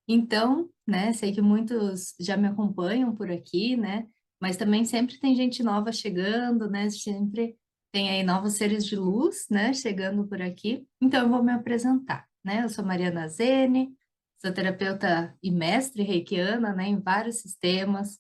Então, né, sei que muitos já me acompanham por aqui, né, mas também sempre tem gente nova chegando, né, sempre tem aí novos seres de luz, né, chegando por aqui. Então, eu vou me apresentar, né, eu sou Mariana Zene, sou terapeuta e mestre reikiana, né, em vários sistemas.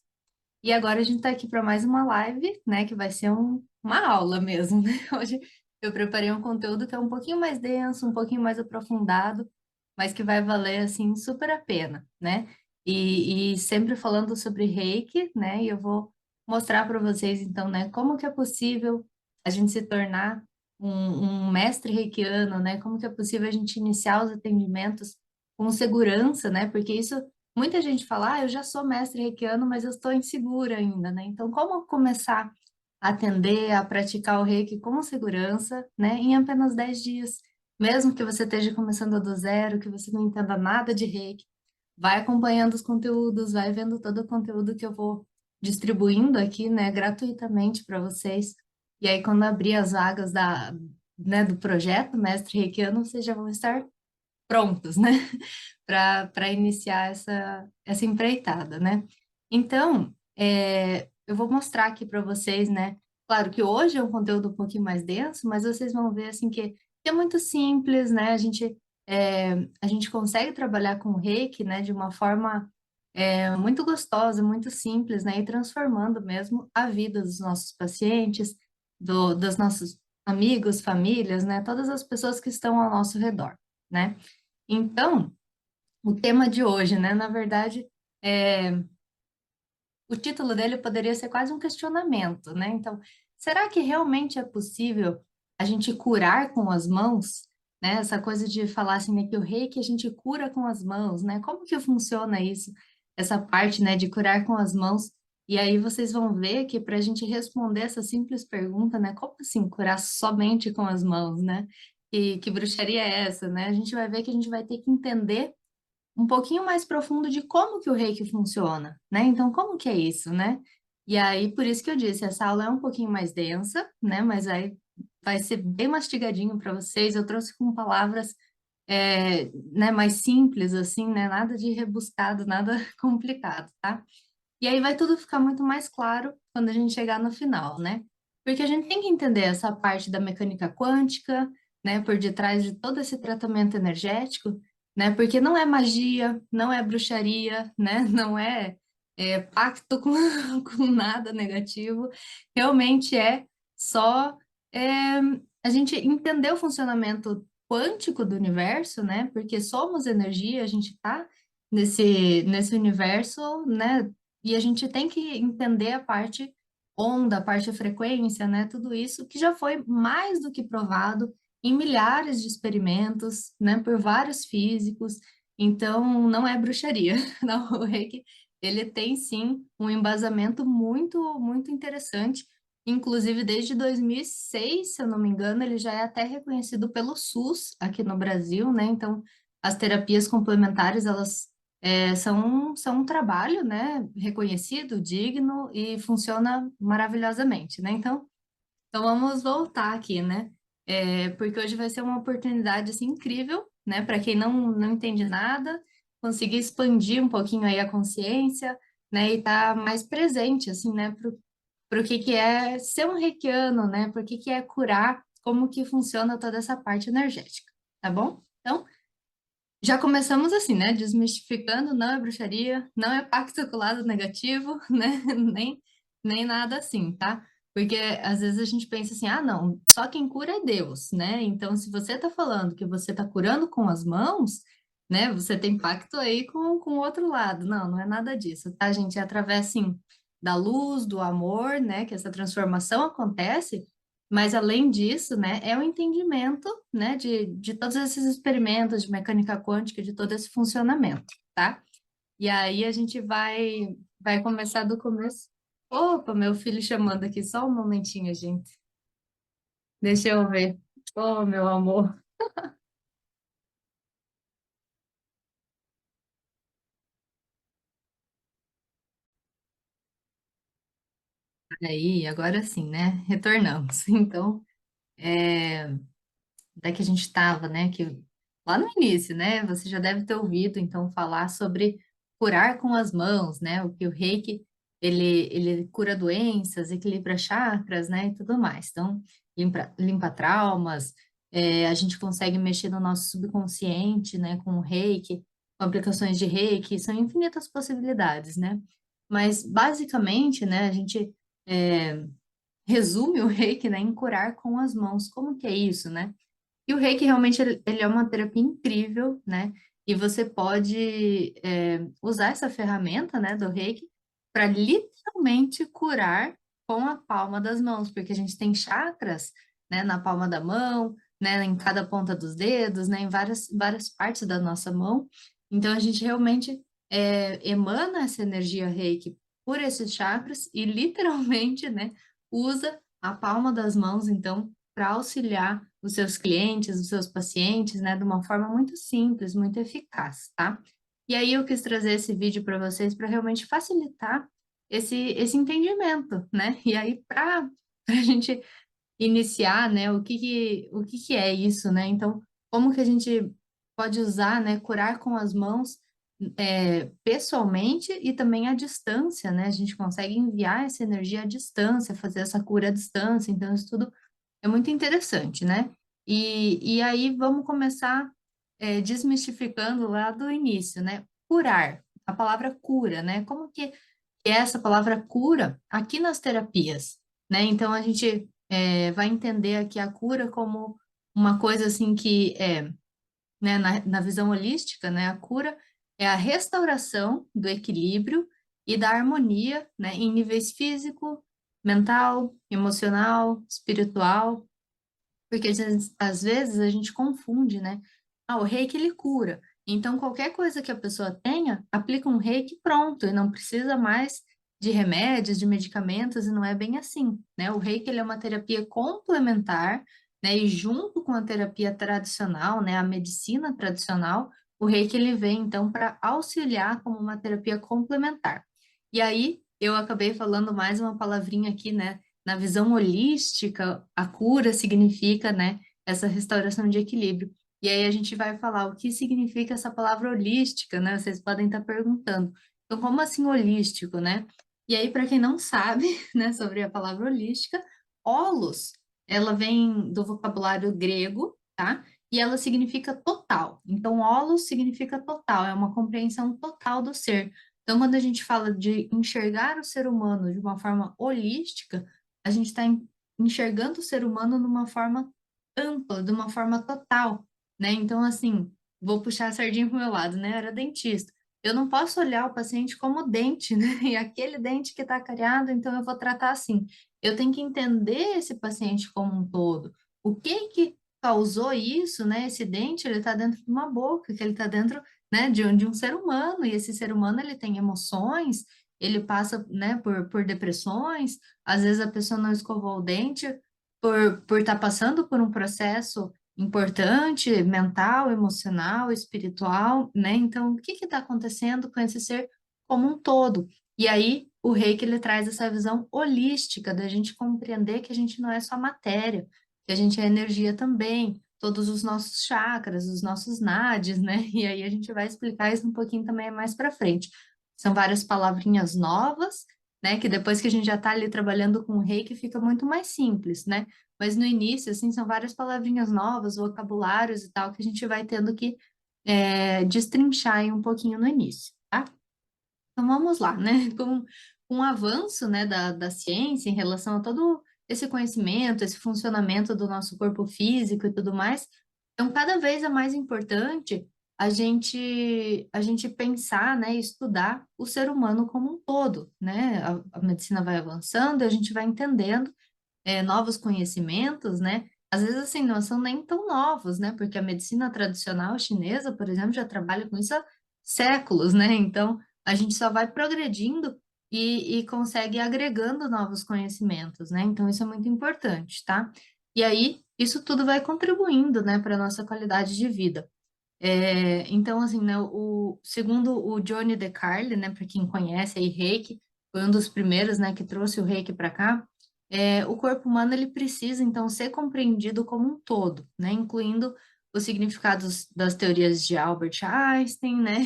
E agora a gente está aqui para mais uma live, né, que vai ser uma aula mesmo, né? Hoje eu preparei um conteúdo que é um pouquinho mais denso, um pouquinho mais aprofundado, mas que vai valer, assim, super a pena, né? E sempre falando sobre Reiki, né? E eu vou mostrar para vocês, então, né, como que é possível a gente se tornar um mestre reikiano, né? Como que é possível a gente iniciar os atendimentos com segurança, né? Porque isso muita gente fala, eu já sou mestre reikiano, mas eu estou insegura ainda, né? Então, como começar a atender, a praticar o reiki com segurança, né? Em apenas 10 dias. Mesmo que você esteja começando do zero, que você não entenda nada de reiki, vai acompanhando os conteúdos, vai vendo todo o conteúdo que eu vou distribuindo aqui, né? Gratuitamente para vocês. E aí, quando abrir as vagas né, do projeto Mestre Reikiano, vocês já vão estar prontos, né? Para iniciar essa empreitada, né? Então, eu vou mostrar aqui para vocês, né? Claro que hoje é um conteúdo um pouquinho mais denso, mas vocês vão ver assim que é muito simples, né? A gente consegue trabalhar com o reiki, né? De uma forma muito gostosa, muito simples, né? E transformando mesmo a vida dos nossos pacientes, dos nossos amigos, famílias, né? Todas as pessoas que estão ao nosso redor, né? Então, o tema de hoje, né? Na verdade, é, o título dele poderia ser quase um questionamento, né? Então, será que realmente é possível a gente curar com as mãos? Né? Essa coisa de falar assim, né, que o reiki a gente cura com as mãos, né? Como que funciona isso? Essa parte, né, de curar com as mãos. E aí vocês vão ver que para a gente responder essa simples pergunta, né? Como assim curar somente com as mãos, né? Que bruxaria é essa, né? A gente vai ver que a gente vai ter que entender um pouquinho mais profundo de como que o reiki funciona, né? Então, como que é isso, né? E aí, por isso que eu disse, essa aula é um pouquinho mais densa, né? Mas aí vai ser bem mastigadinho para vocês. Eu trouxe com palavras, né, mais simples, assim, né? Nada de rebuscado, nada complicado, tá? E aí vai tudo ficar muito mais claro quando a gente chegar no final, né? Porque a gente tem que entender essa parte da mecânica quântica, né, por detrás de todo esse tratamento energético, né? Porque não é magia, não é bruxaria, né? Não é pacto com, com nada negativo. Realmente é só é, a gente entender o funcionamento quântico do universo, né? Porque somos energia, a gente está nesse universo, né? E a gente tem que entender a parte onda, a parte frequência, né? Tudo isso que já foi mais do que provado em milhares de experimentos, né? Por vários físicos. Então, não é bruxaria. Não, o Reiki, ele tem sim um embasamento muito, muito interessante. Inclusive, desde 2006, se eu não me engano, ele já é até reconhecido pelo SUS aqui no Brasil, né? Então, as terapias complementares, elas são um trabalho, né, reconhecido, digno e funciona maravilhosamente, né? Então vamos voltar aqui, né? Porque hoje vai ser uma oportunidade assim, incrível, né, para quem não entende nada, conseguir expandir um pouquinho aí a consciência, né, e estar mais presente, assim, né, para o que é ser um reikiano, né, para que é curar, como que funciona toda essa parte energética, tá bom? Então, já começamos assim, né? Desmistificando, não é bruxaria, não é pacto com o lado negativo, né? Nem nada assim, tá? Porque às vezes a gente pensa assim, ah, não, só quem cura é Deus, né? Então, se você tá falando que você tá curando com as mãos, né? Você tem pacto aí com o outro lado. Não, não é nada disso, tá, gente? É através, assim, da luz, do amor, né? Que essa transformação acontece. Mas além disso, né, é o entendimento, né, de todos esses experimentos de mecânica quântica, de todo esse funcionamento, tá? E aí a gente vai começar do começo. Opa, meu filho chamando aqui, só um momentinho, gente. Deixa eu ver. Oh, meu amor. Aí, agora sim, né? Retornamos. Então, é, até que a gente estava, né? lá no início, né? Você já deve ter ouvido, então, falar sobre curar com as mãos, né? O que o Reiki, ele cura doenças, equilibra chakras, né? E tudo mais. Então, limpa traumas, a gente consegue mexer no nosso subconsciente, né? Com o Reiki, com aplicações de Reiki, são infinitas possibilidades, né? Mas, basicamente, né? A gente é, resume o Reiki, né? Em curar com as mãos. Como que é isso, né? E o reiki realmente ele é uma terapia incrível, né? E você pode usar essa ferramenta, né, do reiki para literalmente curar com a palma das mãos, porque a gente tem chakras, né, na palma da mão, né, em cada ponta dos dedos, né, em várias partes da nossa mão. Então a gente realmente emana essa energia reiki por esses chakras e literalmente, né, usa a palma das mãos, então, para auxiliar os seus clientes, os seus pacientes, né, de uma forma muito simples, muito eficaz, tá? E aí eu quis trazer esse vídeo para vocês para realmente facilitar esse entendimento, né? E aí para a gente iniciar, né, o que que é isso, né? Então, como que a gente pode usar, né, curar com as mãos pessoalmente e também à distância, né? A gente consegue enviar essa energia à distância, fazer essa cura à distância, então isso tudo é muito interessante, né? E aí vamos começar desmistificando lá do início, né? Curar, a palavra cura, né? Como que é essa palavra cura aqui nas terapias, né? Então a gente vai entender aqui a cura como uma coisa assim que né, na visão holística, né? A cura é a restauração do equilíbrio e da harmonia, né? Em níveis físico, mental, emocional, espiritual, porque às vezes a gente confunde, né? Ah, o reiki ele cura. Então, qualquer coisa que a pessoa tenha, aplica um reiki e pronto, e não precisa mais de remédios, de medicamentos, e não é bem assim, né? O reiki ele é uma terapia complementar, né? E junto com a terapia tradicional, né? A medicina tradicional, o reiki ele vem, então, para auxiliar como uma terapia complementar. E aí, eu acabei falando mais uma palavrinha aqui, né? Na visão holística, a cura significa, né, essa restauração de equilíbrio. E aí a gente vai falar o que significa essa palavra holística, né? Vocês podem estar perguntando. Então, como assim holístico, né? E aí, para quem não sabe, né, sobre a palavra holística, holos, ela vem do vocabulário grego, tá? E ela significa total. Então, holos significa total, é uma compreensão total do ser. Então, quando a gente fala de enxergar o ser humano de uma forma holística, a gente está enxergando o ser humano de uma forma ampla, de uma forma total, né? Então, assim, vou puxar a sardinha para o meu lado, né? Eu era dentista. Eu não posso olhar o paciente como dente, né? E aquele dente que está cariado, então eu vou tratar assim. Eu tenho que entender esse paciente como um todo. O que que causou isso, né? Esse dente, ele está dentro de uma boca, que ele está dentro, né, de um ser humano, e esse ser humano, ele tem emoções, ele passa, né, por depressões, às vezes a pessoa não escovou o dente por estar passando por um processo importante, mental, emocional, espiritual, né? Então, o que está acontecendo com esse ser como um todo? E aí, o Reiki, ele traz essa visão holística da gente compreender que a gente não é só matéria, que a gente é energia também, todos os nossos chakras, os nossos nadis, né? E aí a gente vai explicar isso um pouquinho também mais para frente. São várias palavrinhas novas, né? Que depois que a gente já está ali trabalhando com o reiki, fica muito mais simples, né? Mas no início, assim, são várias palavrinhas novas, vocabulários e tal, que a gente vai tendo que destrinchar aí um pouquinho no início, tá? Então vamos lá, né? Com o avanço, né, da ciência em relação a todo esse conhecimento, esse funcionamento do nosso corpo físico e tudo mais, então cada vez é mais importante a gente pensar, né, e estudar o ser humano como um todo, né? A medicina vai avançando, a gente vai entendendo novos conhecimentos, né? Às vezes, assim, não são nem tão novos, né? Porque a medicina tradicional chinesa, por exemplo, já trabalha com isso há séculos, né? Então, a gente só vai progredindo e consegue agregando novos conhecimentos, né? Então, isso é muito importante, tá? E aí, isso tudo vai contribuindo, né, para a nossa qualidade de vida. Então, assim, né, segundo o Johnny DeCarli, né, para quem conhece aí Reiki, foi um dos primeiros, né, que trouxe o Reiki para cá. O corpo humano ele precisa então ser compreendido como um todo, né, incluindo os significados das teorias de Albert Einstein, né?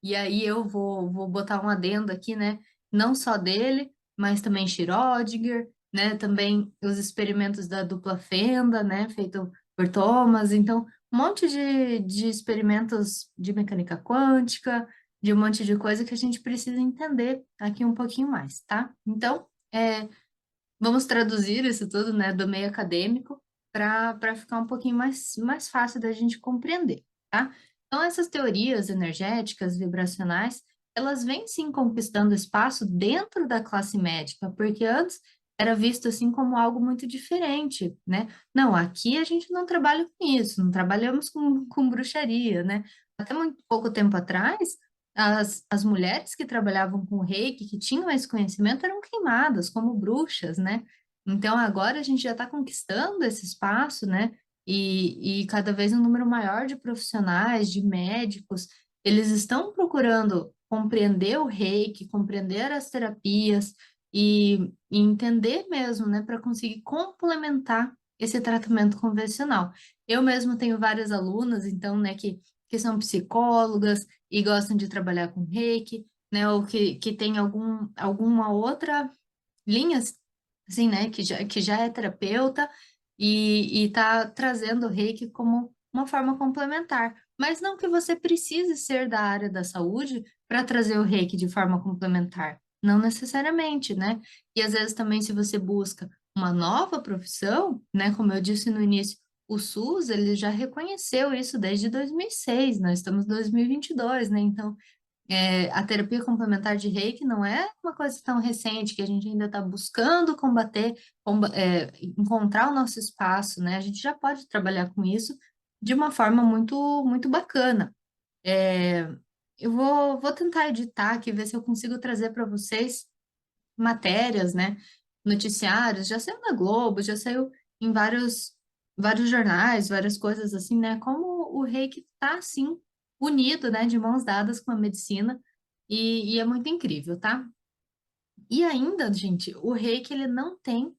E aí eu vou botar um adendo aqui, né? Não só dele, mas também Schrödinger, né? Também os experimentos da dupla fenda, né? Feito por Thomas. Então, um monte de experimentos de mecânica quântica, de um monte de coisa que a gente precisa entender aqui um pouquinho mais, tá? Então, vamos traduzir isso tudo, né, do meio acadêmico para ficar um pouquinho mais fácil da gente compreender, tá? Então, essas teorias energéticas, vibracionais, elas vêm sim conquistando espaço dentro da classe médica, porque antes era visto assim como algo muito diferente, né? Não, aqui a gente não trabalha com isso, não trabalhamos com bruxaria, né? Até muito pouco tempo atrás, as mulheres que trabalhavam com reiki, que tinham esse conhecimento, eram queimadas como bruxas, né? Então, agora a gente já está conquistando esse espaço, né? E cada vez um número maior de profissionais, de médicos, eles estão procurando compreender o reiki, compreender as terapias e entender mesmo, né? Para conseguir complementar esse tratamento convencional. Eu mesmo tenho várias alunas, então, né, que são psicólogas, e gostam de trabalhar com reiki, né? Ou que tem alguma outra linha, assim, né? Que já é terapeuta e está trazendo o reiki como uma forma complementar. Mas não que você precise ser da área da saúde para trazer o reiki de forma complementar. Não necessariamente, né? E às vezes também, se você busca uma nova profissão, né? Como eu disse no início, o SUS, ele já reconheceu isso desde 2006, nós estamos em 2022, né? Então, a terapia complementar de Reiki não é uma coisa tão recente que a gente ainda está buscando combater, encontrar o nosso espaço, né? A gente já pode trabalhar com isso de uma forma muito bacana. É, eu vou tentar editar aqui, ver se eu consigo trazer para vocês matérias, né? Noticiários, já saiu na Globo, já saiu em vários jornais, várias coisas assim, né? Como o reiki está, assim, unido, né? De mãos dadas com a medicina, e é muito incrível, tá? E ainda, gente, o reiki, ele não tem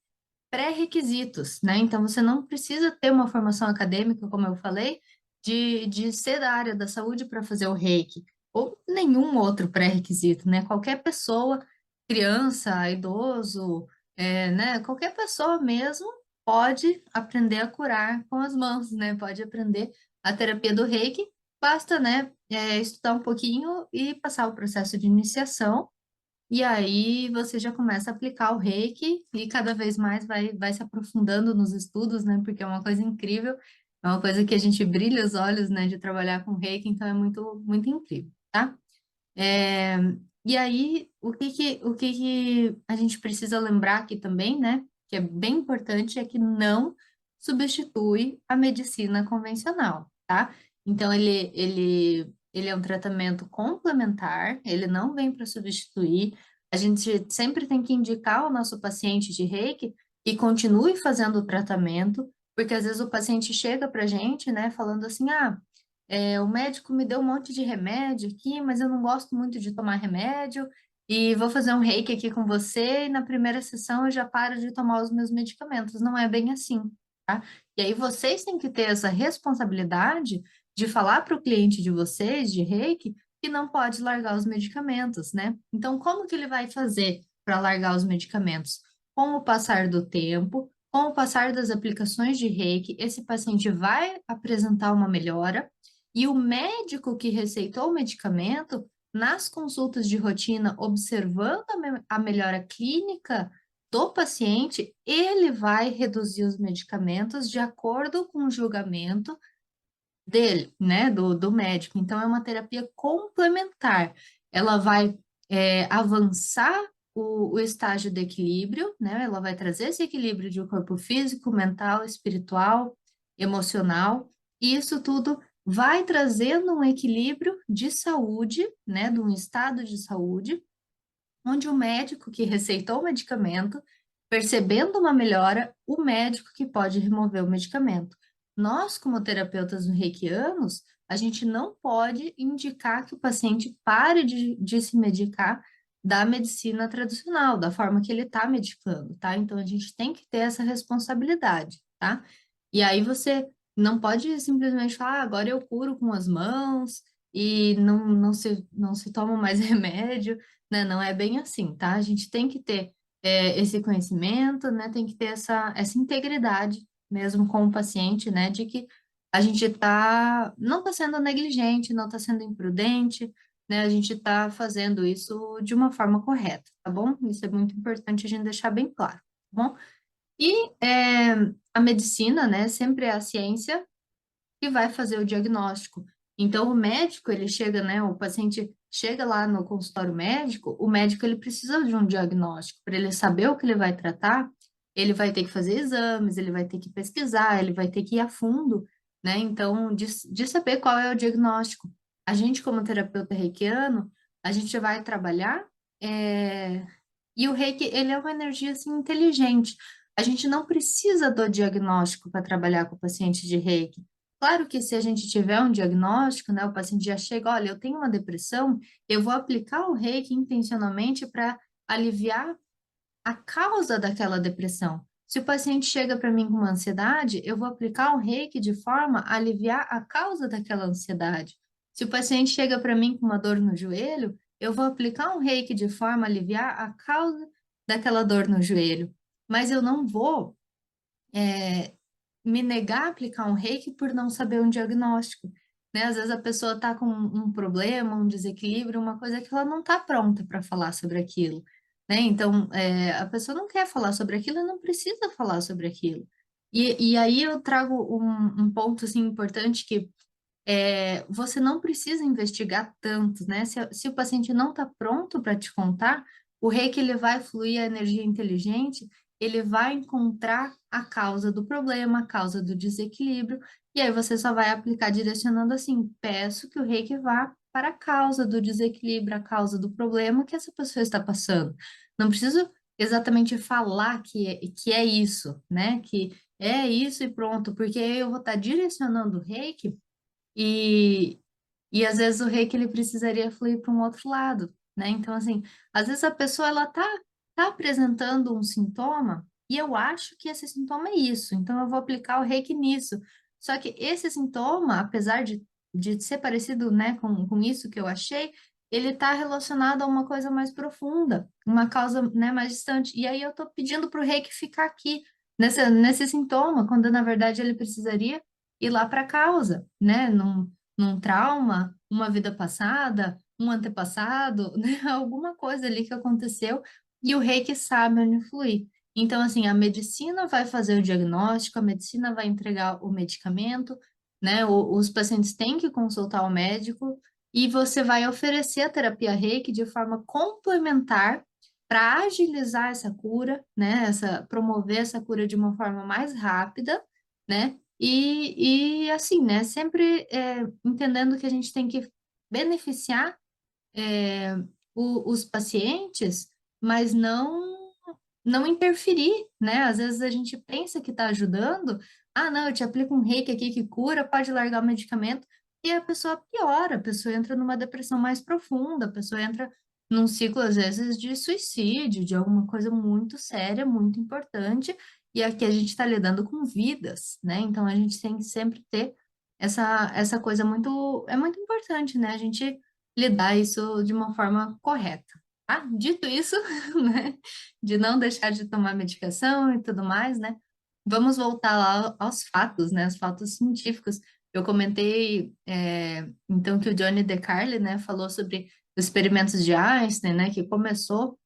pré-requisitos, né? Então, você não precisa ter uma formação acadêmica, como eu falei, de ser da área da saúde para fazer o reiki, ou nenhum outro pré-requisito, né? Qualquer pessoa, criança, idoso, né? Qualquer pessoa mesmo pode aprender a curar com as mãos, né? Pode aprender a terapia do reiki, basta, né? Estudar um pouquinho e passar o processo de iniciação e aí você já começa a aplicar o reiki e cada vez mais vai se aprofundando nos estudos, né? Porque é uma coisa incrível, é uma coisa que a gente brilha os olhos, né? De trabalhar com reiki, então é muito incrível, tá? É, e aí, o que que a gente precisa lembrar aqui também, né? Que é bem importante, é que não substitui a medicina convencional, tá? Então, ele é um tratamento complementar, ele não vem para substituir. A gente sempre tem que indicar ao nosso paciente de reiki que continue fazendo o tratamento, porque às vezes o paciente chega para a gente, né, falando assim, o médico me deu um monte de remédio aqui, mas eu não gosto muito de tomar remédio, e vou fazer um reiki aqui com você, e na primeira sessão eu já paro de tomar os meus medicamentos. Não é bem assim, tá? E aí vocês têm que ter essa responsabilidade de falar para o cliente de vocês, de reiki, que não pode largar os medicamentos, né? Então, como que ele vai fazer para largar os medicamentos? Com o passar do tempo, com o passar das aplicações de reiki, esse paciente vai apresentar uma melhora, e o médico que receitou o medicamento, nas consultas de rotina, observando a melhora clínica do paciente, ele vai reduzir os medicamentos de acordo com o julgamento dele, né, do médico. Então, é uma terapia complementar. Ela vai avançar o estágio de equilíbrio, né? Ela vai trazer esse equilíbrio de corpo físico, mental, espiritual, emocional, e isso tudo vai trazendo um equilíbrio de saúde, né, de um estado de saúde, onde o médico que receitou o medicamento, percebendo uma melhora, o médico que pode remover o medicamento. Nós, como terapeutas reikianos, a gente não pode indicar que o paciente pare de se medicar da medicina tradicional, da forma que ele está medicando, tá? Então, a gente tem que ter essa responsabilidade, tá? E aí você, não pode simplesmente falar, "Ah, agora eu curo com as mãos e não se toma mais remédio, né? Não é bem assim, tá? A gente tem que ter esse conhecimento, né? Tem que ter essa integridade mesmo com o paciente, né? De que a gente não está sendo negligente, não está sendo imprudente, né? A gente está fazendo isso de uma forma correta, tá bom? Isso é muito importante a gente deixar bem claro, tá bom? E a medicina, né, sempre é a ciência que vai fazer o diagnóstico. Então, o médico, ele chega, né, o paciente chega lá no consultório médico, o médico, ele precisa de um diagnóstico. Para ele saber o que ele vai tratar, ele vai ter que fazer exames, ele vai ter que pesquisar, ele vai ter que ir a fundo, né? Então, de saber qual é o diagnóstico. A gente, como terapeuta reikiano, a gente vai trabalhar, é, e o reiki, ele é uma energia, assim, inteligente. A gente não precisa do diagnóstico para trabalhar com o paciente de reiki. Claro que se a gente tiver um diagnóstico, né, o paciente já chega, olha, eu tenho uma depressão, eu vou aplicar o reiki intencionalmente para aliviar a causa daquela depressão. Se o paciente chega para mim com uma ansiedade, eu vou aplicar o reiki de forma a aliviar a causa daquela ansiedade. Se o paciente chega para mim com uma dor no joelho, eu vou aplicar um reiki de forma a aliviar a causa daquela dor no joelho. Mas eu não vou é, me negar a aplicar um reiki por não saber um diagnóstico, né? Às vezes a pessoa está com um problema, um desequilíbrio, uma coisa que ela não está pronta para falar sobre aquilo, né? Então, a pessoa não quer falar sobre aquilo e não precisa falar sobre aquilo. E aí eu trago um ponto, assim, importante que você não precisa investigar tanto, né? Se o paciente não está pronto para te contar, o reiki ele vai fluir a energia inteligente, ele vai encontrar a causa do problema, a causa do desequilíbrio, e aí você só vai aplicar direcionando assim: peço que o reiki vá para a causa do desequilíbrio, a causa do problema que essa pessoa está passando. Não preciso exatamente falar que é isso, né? Que é isso e pronto, porque eu vou estar direcionando o reiki e, e às vezes o reiki ele precisaria fluir para um outro lado, né? Então, assim, às vezes a pessoa ela tá apresentando um sintoma e eu acho que esse sintoma é isso, então eu vou aplicar o reiki nisso. Só que esse sintoma, apesar de ser parecido, né, com isso que eu achei, ele está relacionado a uma coisa mais profunda, uma causa, né, mais distante. E aí eu estou pedindo para o reiki ficar aqui, nesse sintoma, quando na verdade ele precisaria ir lá para a causa, né? Num trauma, uma vida passada, um antepassado, né? Alguma coisa ali que aconteceu e o reiki sabe onde fluir. Então, assim, a medicina vai fazer o diagnóstico, a medicina vai entregar o medicamento, né? Os pacientes têm que consultar o médico e você vai oferecer a terapia reiki de forma complementar para agilizar essa cura, né? Promover essa cura de uma forma mais rápida, né? E assim, né? Sempre entendendo que a gente tem que beneficiar é, os pacientes, mas não interferir, né? Às vezes a gente pensa que está ajudando, ah, não, eu te aplico um reiki aqui que cura, pode largar o medicamento, e a pessoa piora, a pessoa entra numa depressão mais profunda, a pessoa entra num ciclo, às vezes, de suicídio, de alguma coisa muito séria, muito importante, e aqui a gente está lidando com vidas, né? Então a gente tem que sempre ter essa coisa muito, é muito importante, né? A gente lidar isso de uma forma correta. Ah, dito isso, né, de não deixar de tomar medicação e tudo mais, né, vamos voltar lá aos fatos, né, os fatos científicos. Eu comentei, então, que o Johnny DeCarli, né, falou sobre os experimentos de Einstein, né, que começou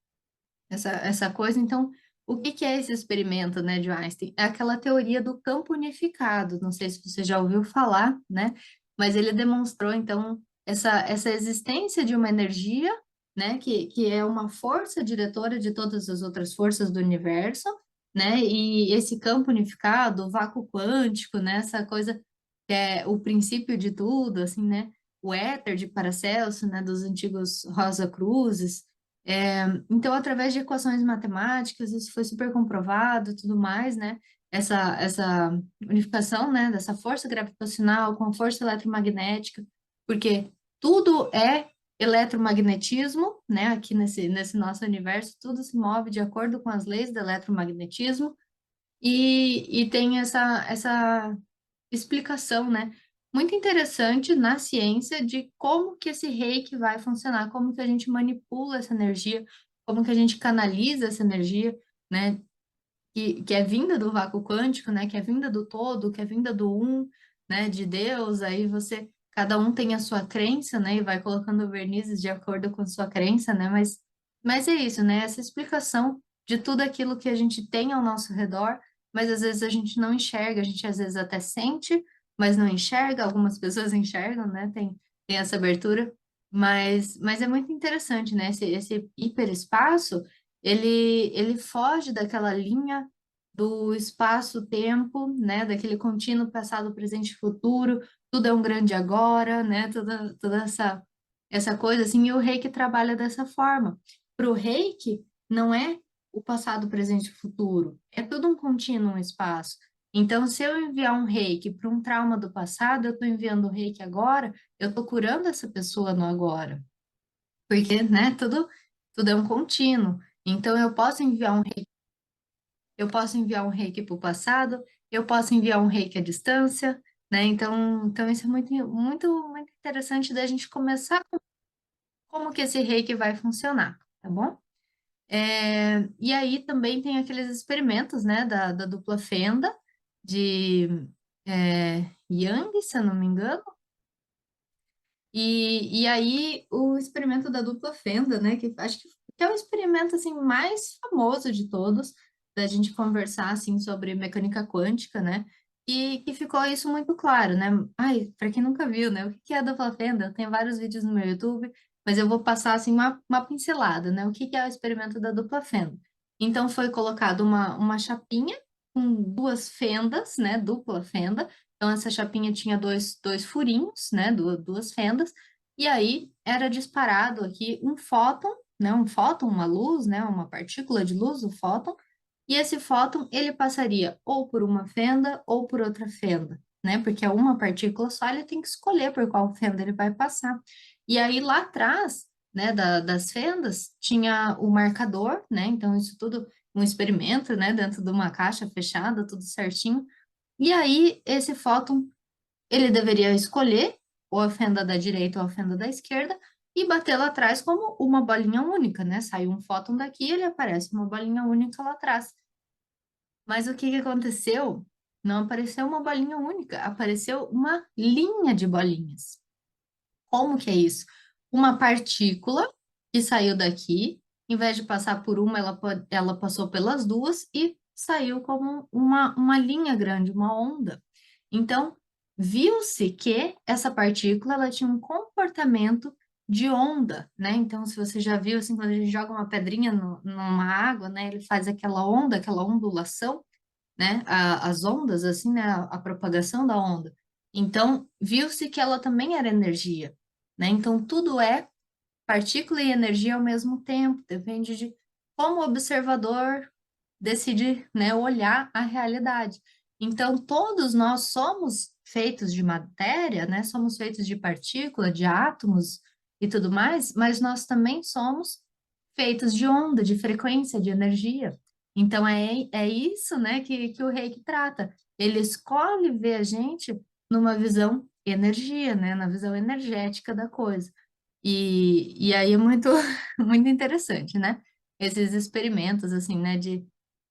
essa coisa. Então, o que que é esse experimento, né, de Einstein? É aquela teoria do campo unificado, não sei se você já ouviu falar, né, mas ele demonstrou, então, essa existência de uma energia, né, que é uma força diretora de todas as outras forças do universo, né, e esse campo unificado, o vácuo quântico, né, essa coisa que é o princípio de tudo, assim, né, o éter de Paracelso, né, dos antigos Rosa Cruzes. Então, através de equações matemáticas, isso foi super comprovado e tudo mais, né? Essa unificação, né, dessa força gravitacional com a força eletromagnética, porque tudo é eletromagnetismo, né? Aqui nesse nosso universo, tudo se move de acordo com as leis do eletromagnetismo e tem explicação, né? Muito interessante na ciência de como que esse reiki vai funcionar, como que a gente manipula essa energia, como que a gente canaliza essa energia, né? Que é vinda do vácuo quântico, né? Que é vinda do todo, que é vinda do um, né? De Deus. Aí você, cada um tem a sua crença, né? E vai colocando vernizes de acordo com a sua crença, né? Mas é isso, né? Essa explicação de tudo aquilo que a gente tem ao nosso redor, mas às vezes a gente não enxerga, a gente às vezes até sente, mas não enxerga. Algumas pessoas enxergam, né? Tem essa abertura. Mas é muito interessante, né? Esse hiperespaço, ele foge daquela linha do espaço-tempo, né? Daquele contínuo passado, presente e futuro, tudo é um grande agora, né? Toda essa coisa assim, e o reiki trabalha dessa forma. Para o reiki, não é o passado, presente e futuro, é tudo um contínuo espaço. Então, se eu enviar um reiki para um trauma do passado, eu estou enviando o reiki agora, eu estou curando essa pessoa no agora, porque, né, tudo é um contínuo. Então, eu posso enviar um reiki para o passado, eu posso enviar um reiki à distância, né? Então isso é muito interessante da gente começar como que esse reiki vai funcionar, tá bom? E aí também tem aqueles experimentos, né, da dupla fenda, de Yang, se eu não me engano. E aí o experimento da dupla fenda, né, que acho que é o experimento assim mais famoso de todos, da gente conversar assim sobre mecânica quântica, né? E que ficou isso muito claro, né? Ai, para quem nunca viu, né, o que que é a dupla fenda? Eu tenho vários vídeos no meu YouTube, mas eu vou passar assim uma pincelada, né? O que que é o experimento da dupla fenda? Então foi colocado uma chapinha com duas fendas, né, dupla fenda, então, essa chapinha tinha dois furinhos, né? Duas fendas. E aí era disparado aqui um fóton, né? Um fóton, uma luz, né? Uma partícula de luz, o fóton. E esse fóton, ele passaria ou por uma fenda ou por outra fenda, né? Porque é uma partícula só, ele tem que escolher por qual fenda ele vai passar. E aí lá atrás, né? Das fendas, tinha o marcador, né? Então, isso tudo um experimento, né? Dentro de uma caixa fechada, tudo certinho. E aí, esse fóton, ele deveria escolher ou a fenda da direita ou a fenda da esquerda e bater lá atrás como uma bolinha única, né? Sai um fóton daqui, ele aparece uma bolinha única lá atrás. Mas o que que aconteceu? Não apareceu uma bolinha única, apareceu uma linha de bolinhas. Como que é isso? Uma partícula que saiu daqui, em vez de passar por uma, ela passou pelas duas e saiu como uma linha grande, uma onda. Então, viu-se que essa partícula ela tinha um comportamento de onda, né? Então, se você já viu, assim, quando a gente joga uma pedrinha numa água, né? Ele faz aquela onda, aquela ondulação, né? As ondas, assim, né? A propagação da onda. Então, viu-se que ela também era energia, né? Então, tudo é partícula e energia ao mesmo tempo, depende de como o observador decide, né, olhar a realidade. Então, todos nós somos feitos de matéria, né? Somos feitos de partícula, de átomos e tudo mais, mas nós também somos feitos de onda, de frequência, de energia. Então, é isso, né, que o Reiki trata. Ele escolhe ver a gente numa visão energia, né, na visão energética da coisa. E aí é muito, muito interessante, né? Esses experimentos, assim, né,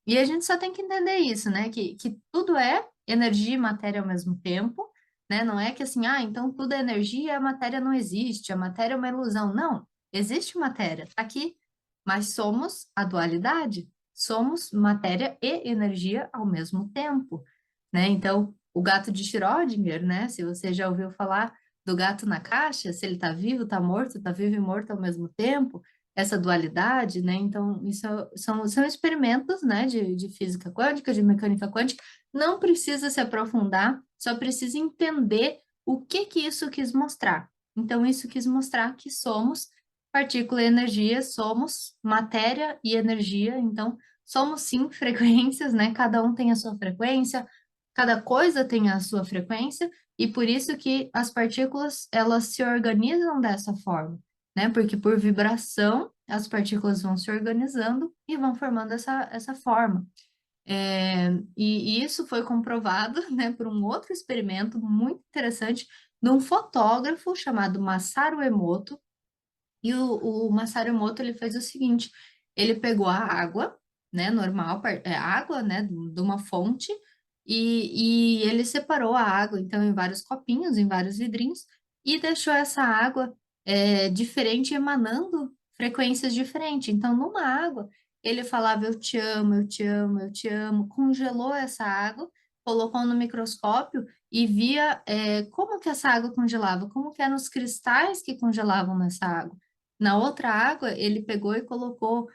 e a gente só tem que entender isso, né? Que tudo é energia e matéria ao mesmo tempo, né? Não é que assim, ah, então tudo é energia e a matéria não existe, a matéria é uma ilusão. Não, existe matéria, tá aqui, mas somos a dualidade, somos matéria e energia ao mesmo tempo, né? Então, o gato de Schrödinger, né? Se você já ouviu falar do gato na caixa, se ele tá vivo, tá morto, tá vivo e morto ao mesmo tempo, essa dualidade, né? Então, isso são experimentos, né, de física quântica, de mecânica quântica. Não precisa se aprofundar, só precisa entender o que que isso quis mostrar. Então, isso quis mostrar que somos partícula e energia, somos matéria e energia. Então, somos sim frequências, né? Cada um tem a sua frequência, cada coisa tem a sua frequência, e por isso que as partículas, elas se organizam dessa forma, né? Porque por vibração, as partículas vão se organizando e vão formando essa forma. E isso foi comprovado, né, por um outro experimento muito interessante de um fotógrafo chamado Masaru Emoto. E o Masaru Emoto, ele fez o seguinte, ele pegou a água, né, normal, água, né, de uma fonte, e ele separou a água, então, em vários copinhos, em vários vidrinhos, e deixou essa água diferente, emanando frequências diferentes. Então, numa água, ele falava, eu te amo, eu te amo, eu te amo, congelou essa água, colocou no microscópio e via como que essa água congelava, como que eram os cristais que congelavam nessa água. Na outra água, ele pegou e colocou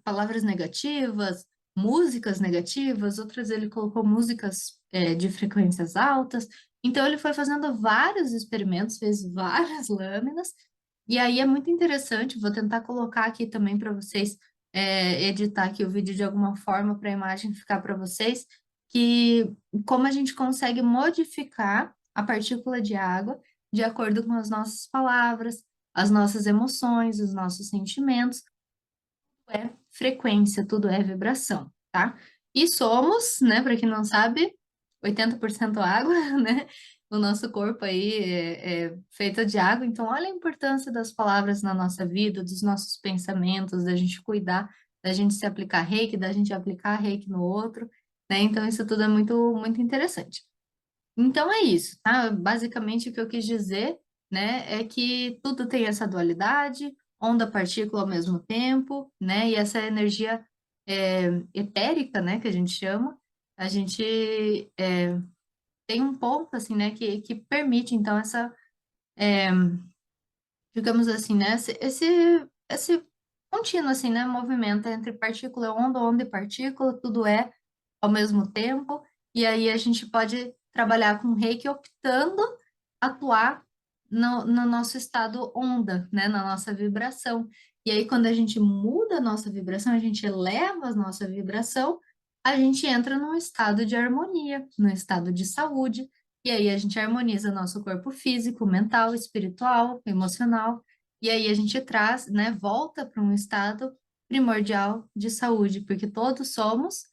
palavras negativas, músicas negativas, outras ele colocou músicas de frequências altas. Então, ele foi fazendo vários experimentos, fez várias lâminas, e aí é muito interessante. Vou tentar colocar aqui também para vocês, editar aqui o vídeo de alguma forma para a imagem ficar para vocês, que como a gente consegue modificar a partícula de água de acordo com as nossas palavras, as nossas emoções, os nossos sentimentos, é frequência, tudo é vibração, tá? E somos, né, para quem não sabe, 80% água, né? O nosso corpo aí é feito de água, então olha a importância das palavras na nossa vida, dos nossos pensamentos, da gente cuidar, da gente se aplicar reiki, da gente aplicar reiki no outro, né? Então isso tudo é muito, muito interessante. Então é isso, tá? Basicamente o que eu quis dizer, né, é que tudo tem essa dualidade, onda, partícula ao mesmo tempo, né? E essa energia etérica, né, que a gente chama, a gente tem um ponto assim, né, que permite então essa, digamos assim, né, esse contínuo assim, né, movimento entre partícula e onda, onda e partícula, tudo é ao mesmo tempo, e aí a gente pode trabalhar com reiki optando atuar no nosso estado onda, né, na nossa vibração. E aí, quando a gente muda a nossa vibração, a gente eleva a nossa vibração, a gente entra num estado de harmonia, num estado de saúde, e aí a gente harmoniza nosso corpo físico, mental, espiritual, emocional, e aí a gente traz, né, volta para um estado primordial de saúde, porque todos somos,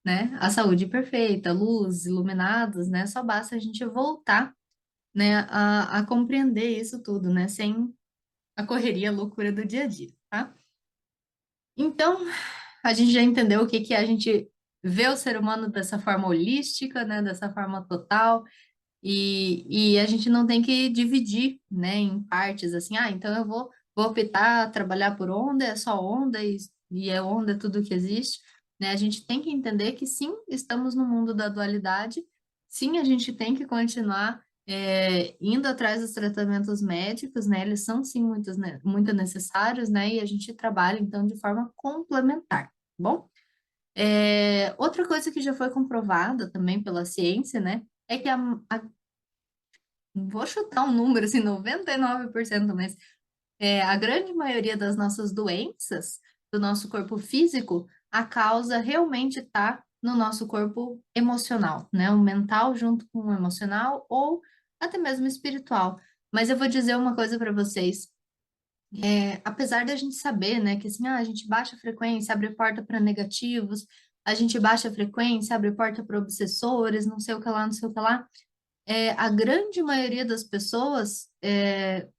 né, a saúde perfeita, luz, iluminados, né, só basta a gente voltar, né, a compreender isso tudo, né, sem a correria, a loucura do dia a dia, tá? Então, a gente já entendeu o que que é a gente vê o ser humano dessa forma holística, né, dessa forma total, e a gente não tem que dividir, né, em partes, assim, então eu vou optar trabalhar por onda, é só onda, e é onda tudo que existe, né? A gente tem que entender que sim, estamos no mundo da dualidade, sim, a gente tem que continuar indo atrás dos tratamentos médicos, né? Eles são sim muito necessários, né? E a gente trabalha, então, de forma complementar, tá bom? Outra coisa que já foi comprovada também pela ciência, né? É que vou chutar um número, assim, 99%, mas a grande maioria das nossas doenças do nosso corpo físico, a causa realmente está no nosso corpo emocional, né? O mental junto com o emocional ou até mesmo espiritual. Mas eu vou dizer uma coisa para vocês. Apesar da gente saber, né, que assim, a gente baixa a frequência, abre porta para negativos, a gente baixa a frequência, abre porta para obsessores, não sei o que lá, não sei o que lá, a grande maioria das pessoas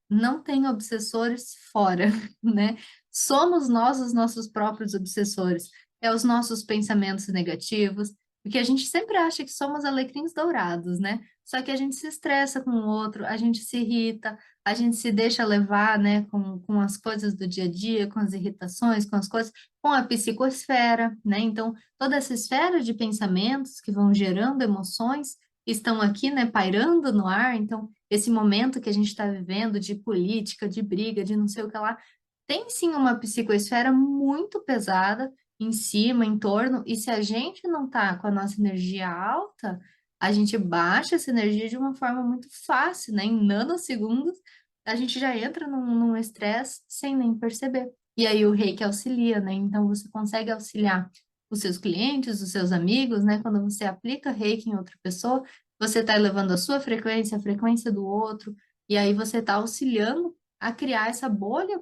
não tem obsessores fora, né? Somos nós os nossos próprios obsessores, os nossos pensamentos negativos, porque a gente sempre acha que somos alecrins dourados, né? Só que a gente se estressa com o outro, a gente se irrita, a gente se deixa levar, né, com as coisas do dia a dia, com as irritações, com as coisas, com a psicosfera, né? Então, toda essa esfera de pensamentos que vão gerando emoções estão aqui, né, pairando no ar. Então, esse momento que a gente está vivendo de política, de briga, de não sei o que lá, tem sim uma psicoesfera muito pesada em cima, em torno, e se a gente não tá com a nossa energia alta, a gente baixa essa energia de uma forma muito fácil, né? Em nanosegundos, a gente já entra num estresse sem nem perceber. E aí o reiki auxilia, né? Então você consegue auxiliar os seus clientes, os seus amigos, né? Quando você aplica reiki em outra pessoa, você está elevando a sua frequência, a frequência do outro, e aí você está auxiliando a criar essa bolha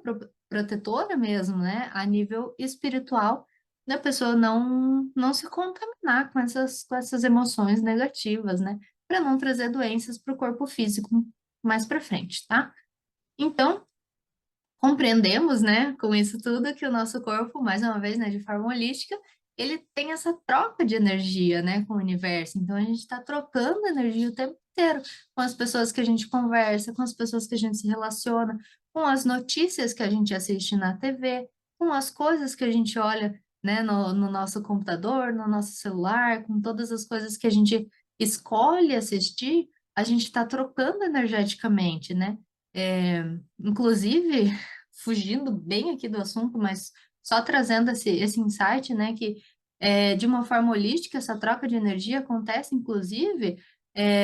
protetora mesmo, né? A nível espiritual, da pessoa não se contaminar com essas emoções negativas, né? Para não trazer doenças para o corpo físico mais para frente, tá? Então, compreendemos, né, com isso tudo, que o nosso corpo, mais uma vez, né, de forma holística, ele tem essa troca de energia, né, com o universo. Então, a gente está trocando energia o tempo inteiro com as pessoas que a gente conversa, com as pessoas que a gente se relaciona, com as notícias que a gente assiste na TV, com as coisas que a gente olha, né, no nosso computador, no nosso celular, com todas as coisas que a gente escolhe assistir, a gente está trocando energeticamente, né? É, inclusive, fugindo bem aqui do assunto, mas só trazendo esse insight, né, que de uma forma holística, essa troca de energia acontece, inclusive,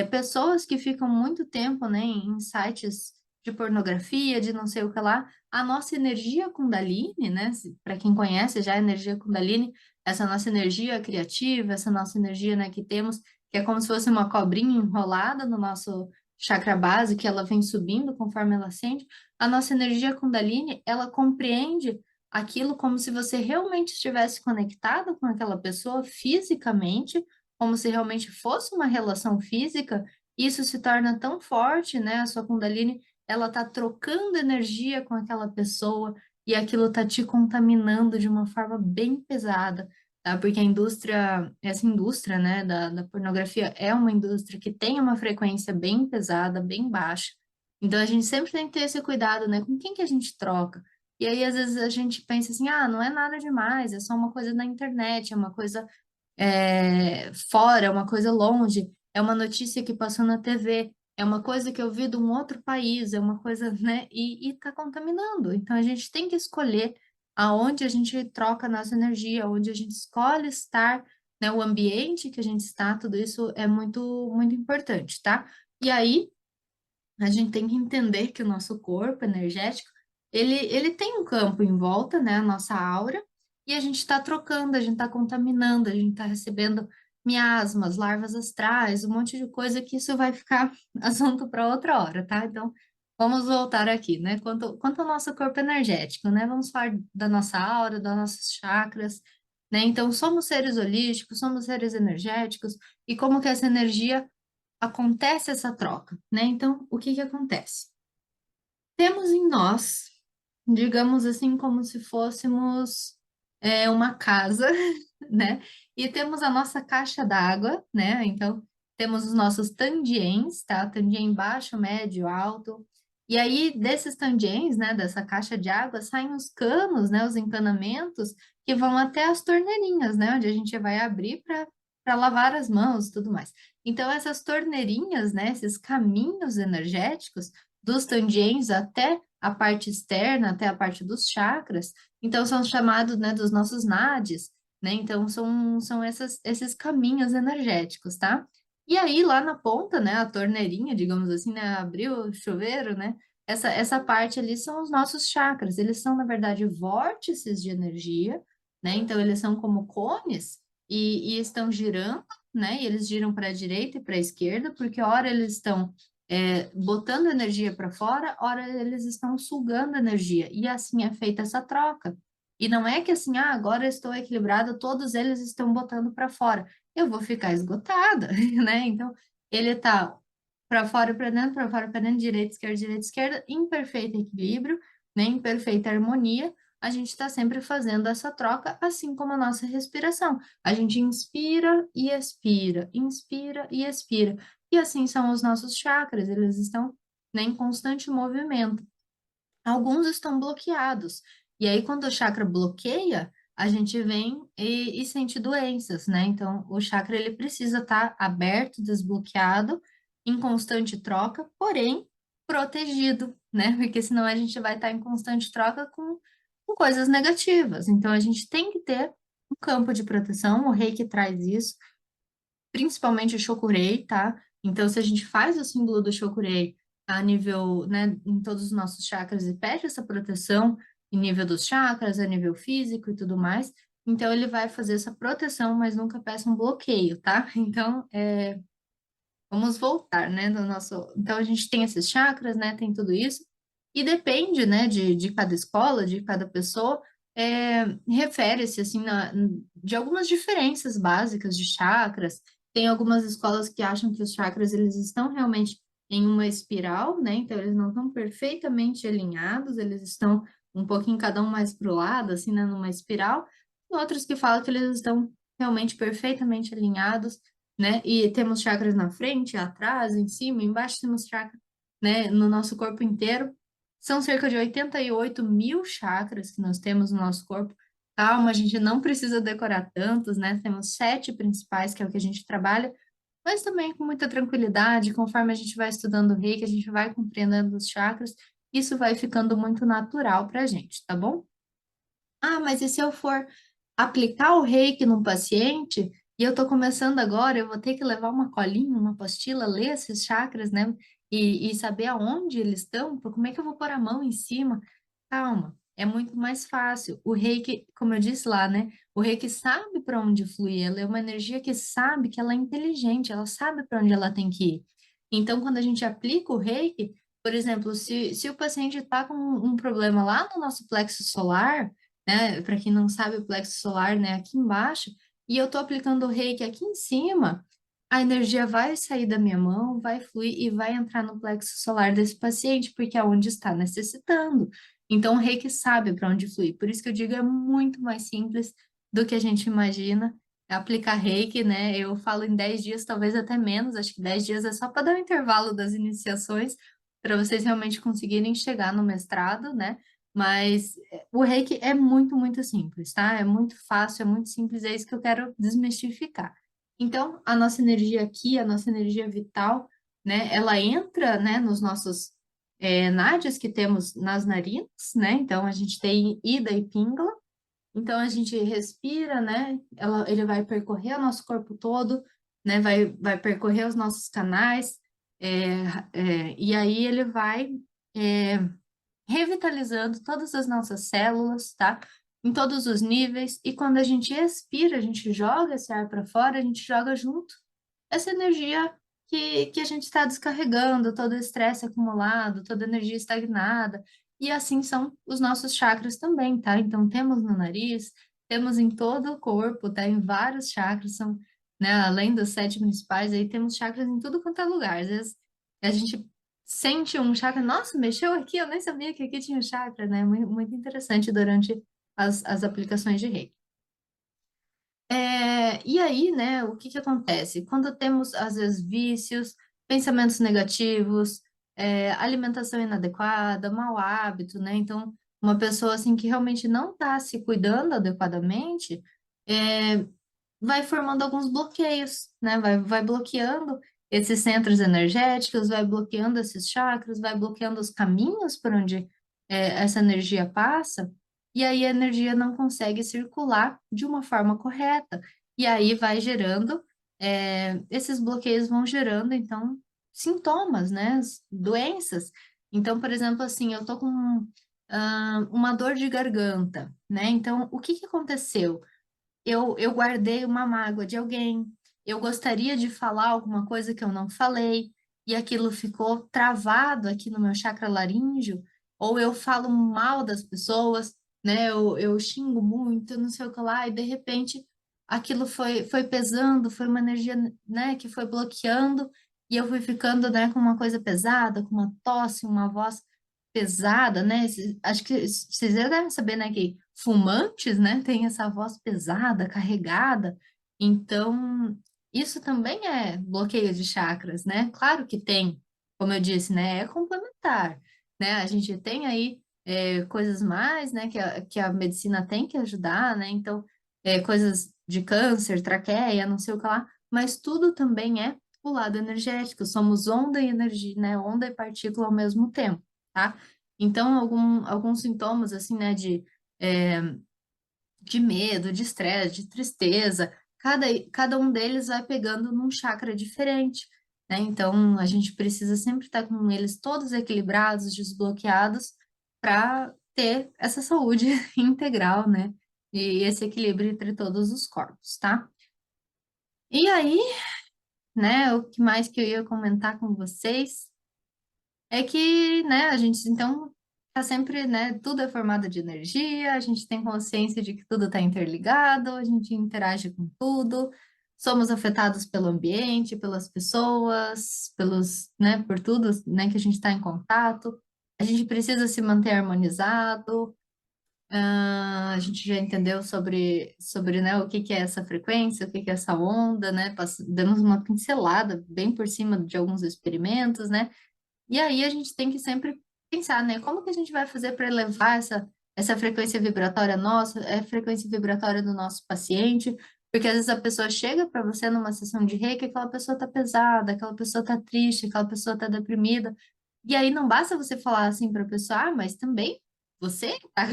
pessoas que ficam muito tempo, né, em sites de pornografia, de não sei o que lá, a nossa energia Kundalini, né, para quem conhece já a energia Kundalini, essa nossa energia criativa, essa nossa energia, né, que temos, que é como se fosse uma cobrinha enrolada no nosso chakra base, que ela vem subindo conforme ela ascende, a nossa energia Kundalini, ela compreende aquilo como se você realmente estivesse conectado com aquela pessoa fisicamente, como se realmente fosse uma relação física. Isso se torna tão forte, né? A sua Kundalini, ela tá trocando energia com aquela pessoa e aquilo tá te contaminando de uma forma bem pesada, tá? Porque a indústria, essa indústria, né, da pornografia é uma indústria que tem uma frequência bem pesada, bem baixa. Então, a gente sempre tem que ter esse cuidado, né? Com quem que a gente troca? E aí, às vezes, a gente pensa assim, ah, não é nada demais, é só uma coisa na internet, é uma coisa fora, é uma coisa longe, é uma notícia que passou na TV, é uma coisa que eu vi de um outro país, é uma coisa, né? E tá contaminando. Então, a gente tem que escolher aonde a gente troca a nossa energia, onde a gente escolhe estar, né? O ambiente que a gente está, tudo isso é muito, muito importante, tá? E aí, a gente tem que entender que o nosso corpo energético, ele tem um campo em volta, né, a nossa aura, e a gente está trocando, a gente está contaminando, a gente está recebendo miasmas, larvas astrais, um monte de coisa que isso vai ficar assunto para outra hora, tá? Então, vamos voltar aqui, né? Quanto ao nosso corpo energético, né? Vamos falar da nossa aura, das nossas chakras, né? Então, somos seres holísticos, somos seres energéticos, e como que essa energia acontece essa troca, né? Então, o que que acontece? Temos em nós, digamos assim, como se fôssemos uma casa, né? E temos a nossa caixa d'água, né? Então, temos os nossos tandiens, tá? Tandiem baixo, médio, alto. E aí, desses tandiens, né, dessa caixa de água, saem os canos, né, os encanamentos, que vão até as torneirinhas, né, onde a gente vai abrir para lavar as mãos e tudo mais. Então, essas torneirinhas, né, esses caminhos energéticos, dos tandiens até a parte externa, até a parte dos chakras, então são chamados, né, dos nossos nadis, né? Então são esses caminhos energéticos, tá? E aí lá na ponta, né, a torneirinha, digamos assim, né, abriu o chuveiro, né? Essa parte ali são os nossos chakras. Eles são, na verdade, vórtices de energia, né? Então eles são como cones e estão girando, né? E eles giram para a direita e para a esquerda, porque ora eles estão botando energia para fora, ora eles estão sugando energia. E assim é feita essa troca. E não é que assim, ah, agora eu estou equilibrado, todos eles estão botando para fora. Eu vou ficar esgotada, né? Então, ele está para fora, para fora, para dentro, direita, esquerda, em perfeito equilíbrio, né? Em perfeita harmonia. A gente está sempre fazendo essa troca, assim como a nossa respiração. A gente inspira e expira, inspira e expira. E assim são os nossos chakras, eles estão, né, em constante movimento. Alguns estão bloqueados. E aí, quando o chakra bloqueia, a gente vem e sente doenças, né? Então, o chakra ele precisa estar aberto, desbloqueado, em constante troca, porém protegido, né? Porque senão a gente vai estar em constante troca com coisas negativas. Então, a gente tem que ter um campo de proteção, o Reiki traz isso, principalmente o Shokurei, tá? Então, se a gente faz o símbolo do Shokurei a nível, né, em todos os nossos chakras e pede essa proteção em nível dos chakras, a nível físico e tudo mais, então ele vai fazer essa proteção, mas nunca peça um bloqueio, tá? Então, vamos voltar, né, do nosso... Então, a gente tem esses chakras, né, tem tudo isso, e depende, né, de cada escola, de cada pessoa, refere-se assim de algumas diferenças básicas de chakras. Tem algumas escolas que acham que os chakras eles estão realmente em uma espiral, né? Então eles não estão perfeitamente alinhados, eles estão um pouquinho cada um mais para o lado, assim, né? Numa espiral. E outros que falam que eles estão realmente perfeitamente alinhados, né? E temos chakras na frente, atrás, em cima, embaixo temos chakras, né? No nosso corpo inteiro. São cerca de 88 mil chakras que nós temos no nosso corpo. Calma, a gente não precisa decorar tantos, né? Temos 7 principais, que é o que a gente trabalha, mas também com muita tranquilidade, conforme a gente vai estudando o Reiki, a gente vai compreendendo os chakras, isso vai ficando muito natural para a gente, tá bom? Ah, mas e se eu for aplicar o Reiki num paciente e eu estou começando agora, eu vou ter que levar uma colinha, uma apostila, ler esses chakras, né? E saber aonde eles estão, como é que eu vou pôr a mão em cima? Calma, é muito mais fácil. O Reiki, como eu disse lá, né? O Reiki sabe para onde fluir, ela é uma energia que sabe que ela é inteligente, ela sabe para onde ela tem que ir. Então, quando a gente aplica o Reiki, por exemplo, se o paciente está com um problema lá no nosso plexo solar, né? Para quem não sabe, o plexo solar, né? Aqui embaixo, e eu tô aplicando o reiki aqui em cima, a energia vai sair da minha mão, vai fluir e vai entrar no plexo solar desse paciente, porque é onde está necessitando. Então, o reiki sabe para onde fluir. Por isso que eu digo, é muito mais simples do que a gente imagina. Aplicar reiki, né? Eu falo em 10 dias, talvez até menos, acho que 10 dias é só para dar um intervalo das iniciações, para vocês realmente conseguirem chegar no mestrado, né? Mas o reiki é muito, muito simples, tá? É muito fácil, é muito simples, é isso que eu quero desmistificar. Então, a nossa energia aqui, a nossa energia vital, né, ela entra, né, nos nossos nádias que temos nas narinas, né? Então, a gente tem Ida e Pingala. Então, a gente respira, né? Ele vai percorrer o nosso corpo todo, né? Vai percorrer os nossos canais, e aí ele vai é, revitalizando todas as nossas células, tá? Em todos os níveis. E quando a gente expira, a gente joga esse ar para fora, a gente joga junto essa energia que a gente está descarregando, todo o estresse acumulado, toda a energia estagnada. E assim são os nossos chakras também, tá? Então, temos no nariz, temos em todo o corpo, tá? Em vários chakras, são, né? Além dos 7 principais, aí temos chakras em tudo quanto é lugar. Às vezes a gente sente um chakra, nossa, mexeu aqui, eu nem sabia que aqui tinha chakra, né? Muito, muito interessante durante as aplicações de Reiki. E aí, né, o que que acontece? Quando temos, às vezes, vícios, pensamentos negativos, alimentação inadequada, mau hábito, né? Então, uma pessoa, assim, que realmente não está se cuidando adequadamente, é, vai formando alguns bloqueios, né? Vai bloqueando esses centros energéticos, vai bloqueando esses chakras, vai bloqueando os caminhos por onde essa energia passa, e aí a energia não consegue circular de uma forma correta. E aí vai gerando, esses bloqueios vão gerando, então, sintomas, né? Doenças. Então, por exemplo, assim, eu tô com uma dor de garganta, né? Então, o que que aconteceu? Eu guardei uma mágoa de alguém, eu gostaria de falar alguma coisa que eu não falei, e aquilo ficou travado aqui no meu chakra laríngeo, ou eu falo mal das pessoas, né? Eu xingo muito, não sei o que lá, e de repente aquilo foi pesando, foi uma energia, né, que foi bloqueando, e eu fui ficando, né, com uma coisa pesada, com uma tosse, uma voz pesada, né? Acho que vocês já devem saber, né, que fumantes, né, têm essa voz pesada, carregada. Então, isso também é bloqueio de chakras, né? Claro que tem, como eu disse, né, é complementar, né? A gente tem aí coisas mais, né, que a medicina tem que ajudar, né? Então, coisas de câncer, traqueia, não sei o que lá, mas tudo também é o lado energético. Somos onda e energia, né? Onda e partícula ao mesmo tempo, tá? Então, alguns sintomas, assim, né, é, de medo, de estresse, de tristeza, cada um deles vai pegando num chakra diferente, né? Então, a gente precisa sempre estar com eles todos equilibrados, desbloqueados, para ter essa saúde integral, né? E esse equilíbrio entre todos os corpos, tá? E aí, né, o que mais que eu ia comentar com vocês é que, né, a gente, então, tá sempre, né? Tudo é formado de energia, a gente tem consciência de que tudo está interligado, a gente interage com tudo, somos afetados pelo ambiente, pelas pessoas, né, por tudo, né, que a gente está em contato. A gente precisa se manter harmonizado. A gente já entendeu sobre, né, o que que é essa frequência, o que que é essa onda, né? Demos uma pincelada bem por cima de alguns experimentos, né? E aí a gente tem que sempre pensar, né? Como que a gente vai fazer para elevar essa frequência vibratória nossa, a frequência vibratória do nosso paciente? Porque às vezes a pessoa chega para você numa sessão de reiki, aquela pessoa tá pesada, aquela pessoa tá triste, aquela pessoa tá deprimida. E aí não basta você falar assim para a pessoa, ah, mas também você tá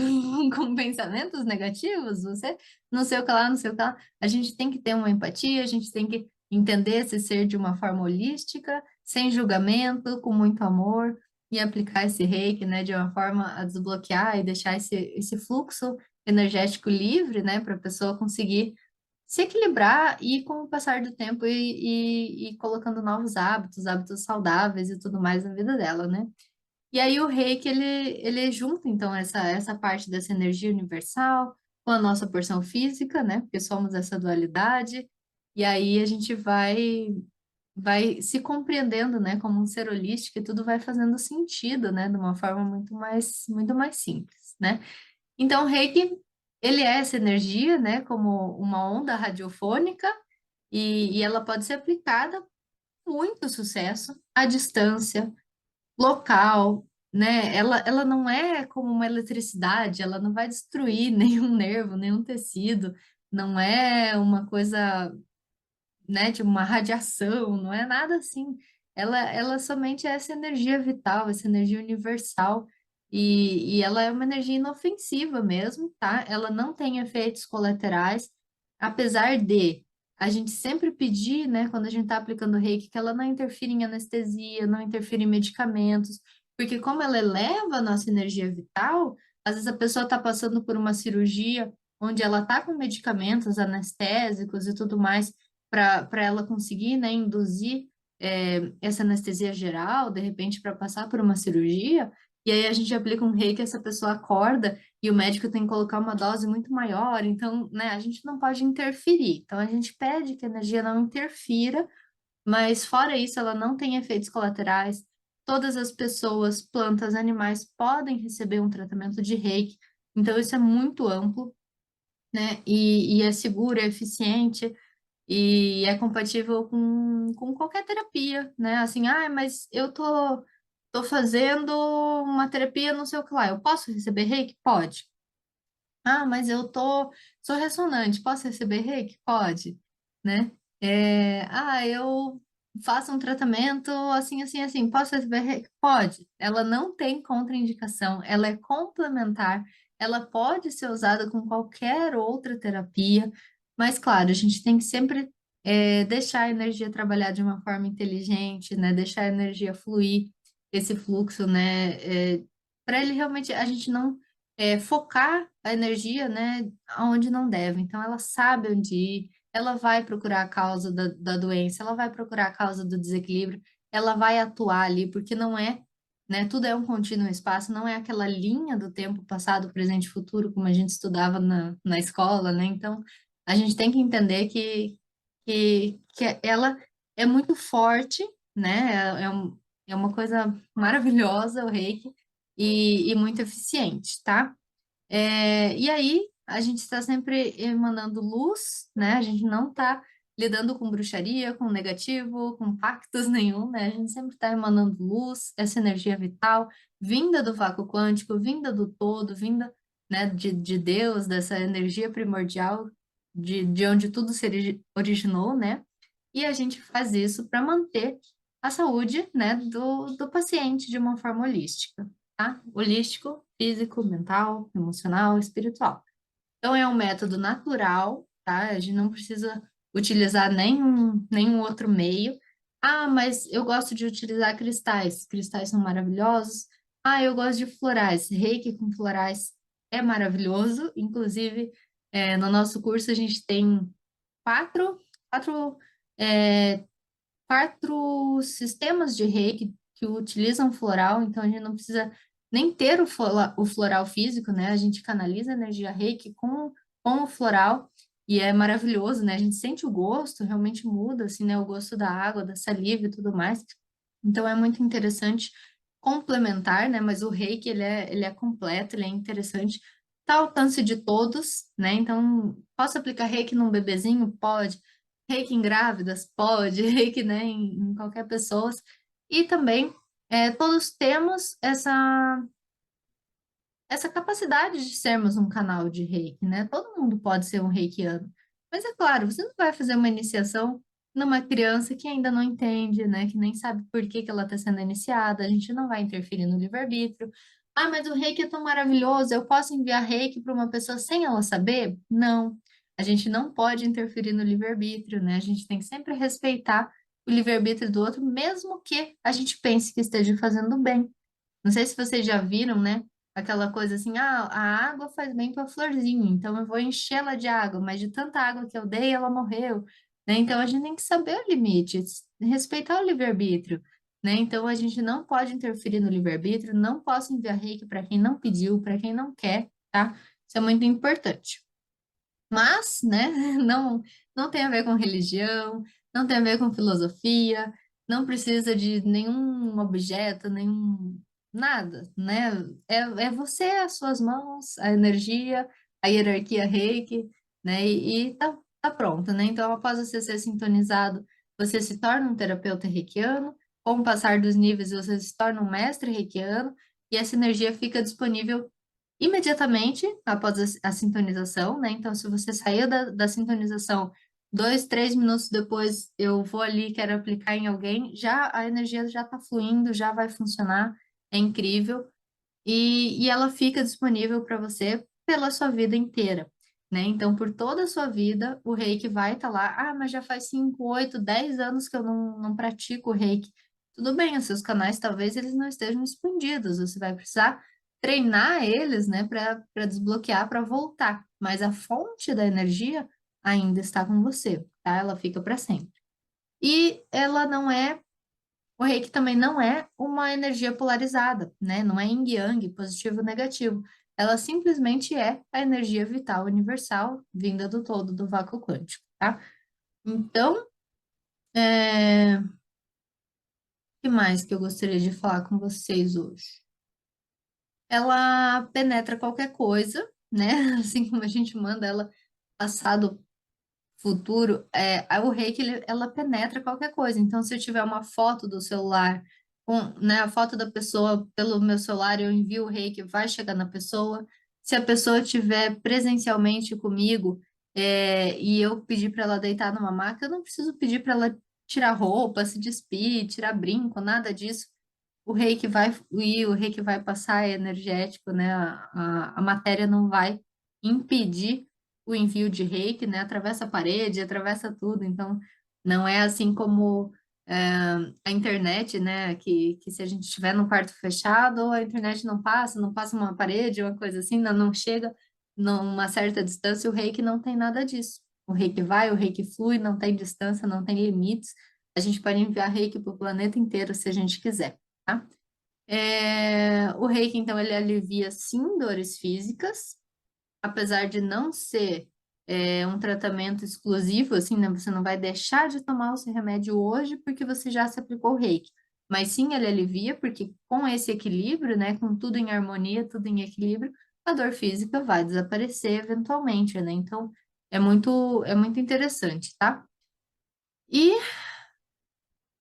com pensamentos negativos, você não sei o que lá, não sei o que lá. A gente tem que ter uma empatia, a gente tem que entender esse ser de uma forma holística, sem julgamento, com muito amor, e aplicar esse reiki, né, de uma forma a desbloquear e deixar esse fluxo energético livre, né, para a pessoa conseguir se equilibrar e com o passar do tempo e colocando novos hábitos, hábitos saudáveis e tudo mais na vida dela, né? E aí o reiki, ele junta, então, essa parte dessa energia universal com a nossa porção física, né? Porque somos essa dualidade, e aí a gente vai se compreendendo, né, como um ser holístico e tudo vai fazendo sentido, né, de uma forma muito mais simples, né? Então, o Reiki, ele é essa energia, né, como uma onda radiofônica e ela pode ser aplicada com muito sucesso à distância, local, né? Ela não é como uma eletricidade, ela não vai destruir nenhum nervo, nenhum tecido, não é uma coisa, né, de uma radiação, não é nada assim. Ela somente é essa energia vital, essa energia universal, e ela é uma energia inofensiva mesmo, tá? Ela não tem efeitos colaterais, apesar de a gente sempre pedir, né, quando a gente está aplicando reiki, que ela não interfira em anestesia, não interfira em medicamentos, porque como ela eleva a nossa energia vital, às vezes a pessoa está passando por uma cirurgia onde ela está com medicamentos anestésicos e tudo mais, para ela conseguir, né, induzir essa anestesia geral, de repente, para passar por uma cirurgia, e aí a gente aplica um reiki, essa pessoa acorda e o médico tem que colocar uma dose muito maior, então, né, a gente não pode interferir. Então, a gente pede que a energia não interfira, mas fora isso, ela não tem efeitos colaterais. Todas as pessoas, plantas, animais podem receber um tratamento de reiki, então isso é muito amplo, né, e é seguro, é eficiente. E é compatível com qualquer terapia, né? Assim, ah, mas tô fazendo uma terapia, não sei o que lá. Eu posso receber reiki? Pode. Ah, mas sou ressonante, posso receber reiki? Pode, né? Eu faço um tratamento assim, assim, assim, posso receber reiki? Pode. Ela não tem contraindicação, ela é complementar, ela pode ser usada com qualquer outra terapia, mas claro, a gente tem que sempre deixar a energia trabalhar de uma forma inteligente, né? Deixar a energia fluir, esse fluxo, né? Para ele realmente, a gente não focar a energia, né, onde não deve. Então, ela sabe onde ir, ela vai procurar a causa da doença, ela vai procurar a causa do desequilíbrio, ela vai atuar ali, porque não é, né, tudo é um contínuo espaço, não é aquela linha do tempo passado, presente e futuro, como a gente estudava na escola, né? Então, a gente tem que entender que ela é muito forte, né? É uma coisa maravilhosa, o reiki, e muito eficiente, tá? E aí, a gente está sempre emanando luz, né? A gente não está lidando com bruxaria, com negativo, com pactos nenhum, né? A gente sempre está emanando luz, essa energia vital, vinda do vácuo quântico, vinda do todo, vinda, né, de Deus, dessa energia primordial, de onde tudo se originou, né? E a gente faz isso para manter a saúde, né, do paciente de uma forma holística, tá? Holístico, físico, mental, emocional, espiritual. Então, é um método natural, tá? A gente não precisa utilizar nenhum outro meio. Ah, mas eu gosto de utilizar cristais. Cristais são maravilhosos. Ah, eu gosto de florais. Reiki com florais é maravilhoso. Inclusive, no nosso curso a gente tem quatro, quatro é, quatro sistemas de reiki que utilizam floral, então a gente não precisa nem ter o floral físico, né? A gente canaliza a energia reiki com o floral e é maravilhoso, né? A gente sente o gosto, realmente muda, assim, né? O gosto da água, da saliva e tudo mais. Então é muito interessante complementar, né? Mas o reiki, ele é completo, ele é interessante. Está ao alcance de todos, né? Então, posso aplicar reiki num bebezinho? Pode. Reiki em grávidas? Pode. Reiki, né? Em qualquer pessoa. E também, todos temos essa capacidade de sermos um canal de reiki, né? Todo mundo pode ser um reikiano. Mas é claro, você não vai fazer uma iniciação numa criança que ainda não entende, né? Que nem sabe por que que ela está sendo iniciada. A gente não vai interferir no livre-arbítrio. Ah, mas o reiki é tão maravilhoso, eu posso enviar reiki para uma pessoa sem ela saber? Não. A gente não pode interferir no livre-arbítrio, né? A gente tem que sempre respeitar o livre-arbítrio do outro, mesmo que a gente pense que esteja fazendo bem. Não sei se vocês já viram, né? Aquela coisa assim, a água faz bem para a florzinha, então eu vou enchê-la de água, mas de tanta água que eu dei, ela morreu, né? Então a gente tem que saber o limite, respeitar o livre-arbítrio, né? Então a gente não pode interferir no livre-arbítrio, não posso enviar reiki para quem não pediu, para quem não quer, tá? Isso é muito importante. Mas, né, não tem a ver com religião, não tem a ver com filosofia, não precisa de nenhum objeto, nenhum nada, né? É você, as suas mãos, a energia, a hierarquia Reiki, né? E tá pronto, né? Então, após você ser sintonizado, você se torna um terapeuta reikiano, com o passar dos níveis, você se torna um mestre reikiano, e essa energia fica disponível imediatamente após a sintonização, né? Então, se você saiu da sintonização, 2, 3 minutos depois, eu vou ali, quero aplicar em alguém, já a energia já está fluindo, já vai funcionar, é incrível, e ela fica disponível para você pela sua vida inteira, né? Então, por toda a sua vida, o reiki vai estar lá. Ah, mas já faz 5, 8, 10 anos que eu não pratico o reiki. Tudo bem, os seus canais talvez eles não estejam expandidos, você vai precisar treinar eles, né, para desbloquear, para voltar. Mas a fonte da energia ainda está com você, tá? Ela fica para sempre. E ela não é o reiki também não é uma energia polarizada, né? Não é yin yang, positivo ou negativo. Ela simplesmente é a energia vital universal vinda do todo, do vácuo quântico, tá? Então, o que mais que eu gostaria de falar com vocês hoje? Ela penetra qualquer coisa, né? Assim como a gente manda ela passado, futuro, o reiki, ela penetra qualquer coisa. Então, se eu tiver uma foto do celular, né, a foto da pessoa pelo meu celular, eu envio o reiki, vai chegar na pessoa. Se a pessoa estiver presencialmente comigo, e eu pedir para ela deitar numa maca, eu não preciso pedir para ela tirar roupa, se despir, tirar brinco, nada disso. O reiki vai fluir, o reiki vai passar, é energético, né? A matéria não vai impedir o envio de reiki, né? Atravessa a parede, atravessa tudo. Então, não é assim como a internet, né? Que se a gente estiver num quarto fechado, a internet não passa uma parede, uma coisa assim, não chega numa certa distância. O reiki não tem nada disso. O reiki vai, o reiki flui, não tem distância, não tem limites. A gente pode enviar reiki para o planeta inteiro se a gente quiser, tá? O reiki, então, ele alivia, sim, dores físicas, apesar de não ser um tratamento exclusivo, assim, né? Você não vai deixar de tomar o seu remédio hoje porque você já se aplicou o reiki. Mas sim, ele alivia, porque com esse equilíbrio, né? Com tudo em harmonia, tudo em equilíbrio, a dor física vai desaparecer eventualmente, né? Então, é muito interessante, tá? E o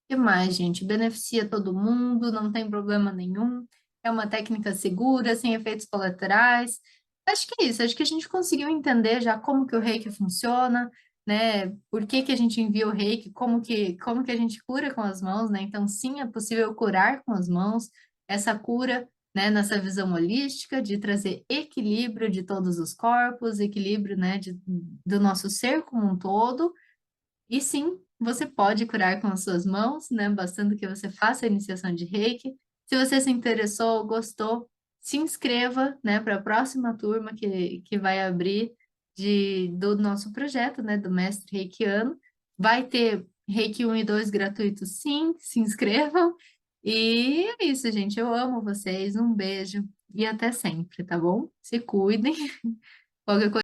que mais, gente? Beneficia todo mundo, não tem problema nenhum. É uma técnica segura, sem efeitos colaterais. Acho que é isso. Acho que a gente conseguiu entender já como que o reiki funciona, né? Por que que a gente envia o reiki, como que a gente cura com as mãos, né? Então, sim, é possível curar com as mãos. Essa cura, né, nessa visão holística de trazer equilíbrio de todos os corpos, equilíbrio, né, do nosso ser como um todo. E sim, você pode curar com as suas mãos, né? Bastando que você faça a iniciação de Reiki. Se você se interessou, gostou, se inscreva, né, para a próxima turma que vai abrir do nosso projeto, né, do Mestre Reikiano. Vai ter Reiki 1 e 2 gratuitos, sim, se inscrevam. E é isso, gente. Eu amo vocês. Um beijo e até sempre, tá bom? Se cuidem. Qualquer coisa